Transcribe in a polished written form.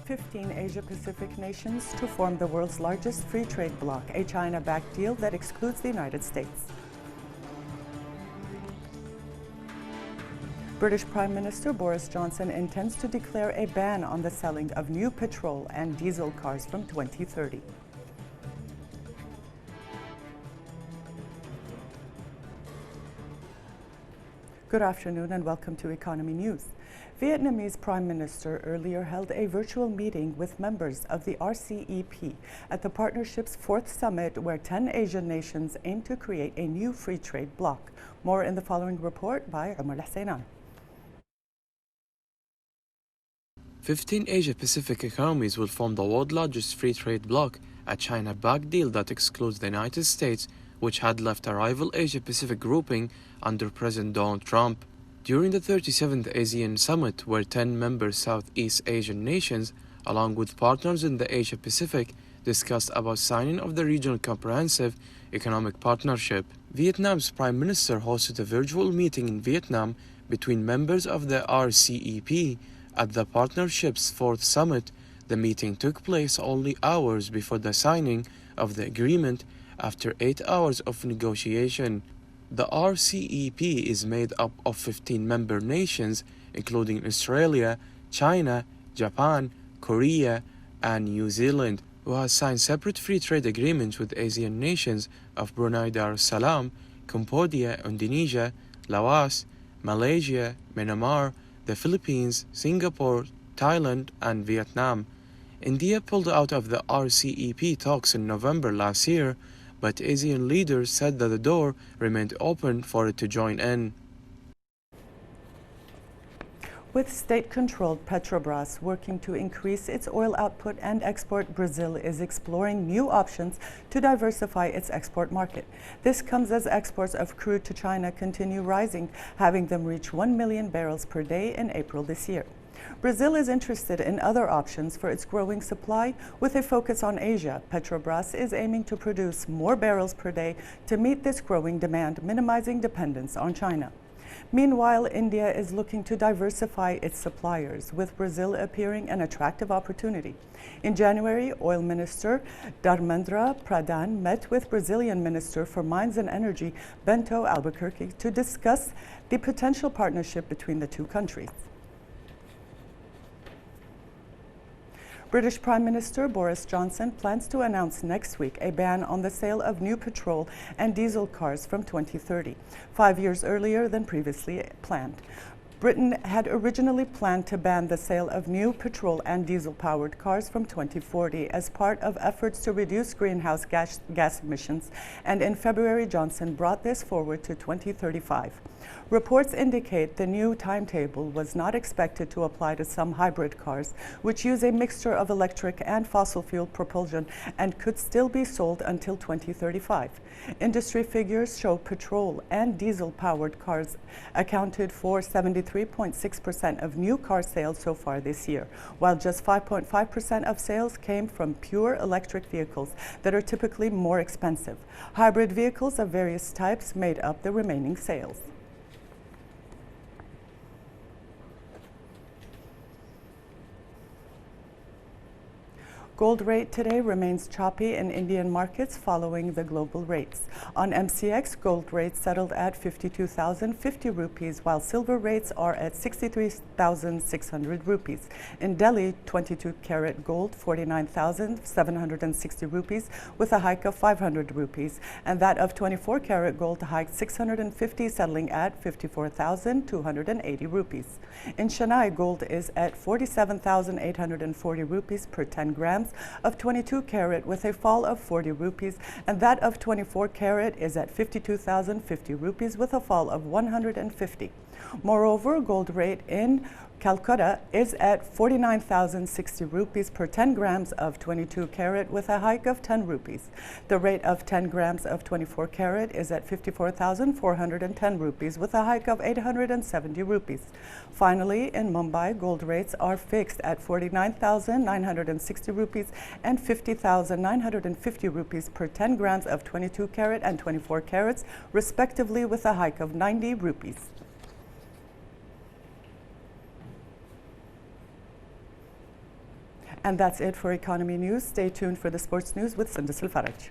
15 Asia-Pacific nations to form the world's largest free trade bloc, a China-backed deal that excludes the United States. British Prime Minister Boris Johnson intends to declare a ban on the selling of new petrol and diesel cars from 2030. Good afternoon and welcome to Economy News. Vietnamese Prime Minister earlier held a virtual meeting with members of the RCEP at the partnership's fourth summit, where 10 Asian nations aim to create a new free trade bloc. More in the following report by Omar Al-Husainan. 15 Asia-Pacific economies will form the world's largest free trade bloc, a China-backed deal that excludes the United States, which had left a rival Asia-Pacific grouping under President Donald Trump. During the 37th ASEAN Summit, where 10 member Southeast Asian nations, along with partners in the Asia-Pacific, discussed about signing of the Regional Comprehensive Economic Partnership, Vietnam's Prime Minister hosted a virtual meeting in Vietnam between members of the RCEP. At the partnership's fourth summit, the meeting took place only hours before the signing of the agreement after 8 hours of negotiation. The RCEP is made up of 15 member nations, including Australia, China, Japan, Korea, and New Zealand, who has signed separate free trade agreements with ASEAN nations of Brunei Darussalam, Cambodia, Indonesia, Laos, Malaysia, Myanmar, the Philippines, Singapore, Thailand, and Vietnam. India pulled out of the RCEP talks in November last year, but ASEAN leaders said that the door remained open for it to join in. With state-controlled Petrobras working to increase its oil output and export, Brazil is exploring new options to diversify its export market. This comes as exports of crude to China continue rising, having them reach 1 million barrels per day in April this year. Brazil is interested in other options for its growing supply, with a focus on Asia. Petrobras is aiming to produce more barrels per day to meet this growing demand, minimizing dependence on China. Meanwhile, India is looking to diversify its suppliers, with Brazil appearing an attractive opportunity. In January, Oil Minister Dharmendra Pradhan met with Brazilian Minister for Mines and Energy Bento Albuquerque to discuss the potential partnership between the two countries. British Prime Minister Boris Johnson plans to announce next week a ban on the sale of new petrol and diesel cars from 2030, 5 years earlier than previously planned. Britain had originally planned to ban the sale of new petrol and diesel-powered cars from 2040 as part of efforts to reduce greenhouse gas emissions, and in February, Johnson brought this forward to 2035. Reports indicate the new timetable was not expected to apply to some hybrid cars, which use a mixture of electric and fossil fuel propulsion and could still be sold until 2035. Industry figures show petrol and diesel-powered cars accounted for 73.6% of new car sales so far this year, while just 5.5% of sales came from pure electric vehicles that are typically more expensive. Hybrid vehicles of various types made up the remaining sales. Gold rate today remains choppy in Indian markets following the global rates. On MCX, gold rates settled at 52,050 rupees, while silver rates are at 63,600 rupees. In Delhi, 22-carat gold, 49,760 rupees, with a hike of 500 rupees, and that of 24-carat gold hiked 650, settling at 54,280 rupees. In Chennai, gold is at 47,840 rupees per 10 grams of 22-carat, with a fall of 40 rupees, and that of 24-carat is at 52,050 rupees with a fall of 150. Moreover, gold rate in Calcutta is at 49,060 rupees per 10 grams of 22-carat, with a hike of 10 rupees. The rate of 10 grams of 24-carat is at 54,410 rupees, with a hike of 870 rupees. Finally, in Mumbai, gold rates are fixed at 49,960 rupees and 50,950 rupees per 10 grams of 22-carat and 24 carats, respectively, with a hike of 90 rupees. And that's it for Economy News. Stay tuned for the sports news with Sundus Al Faraj.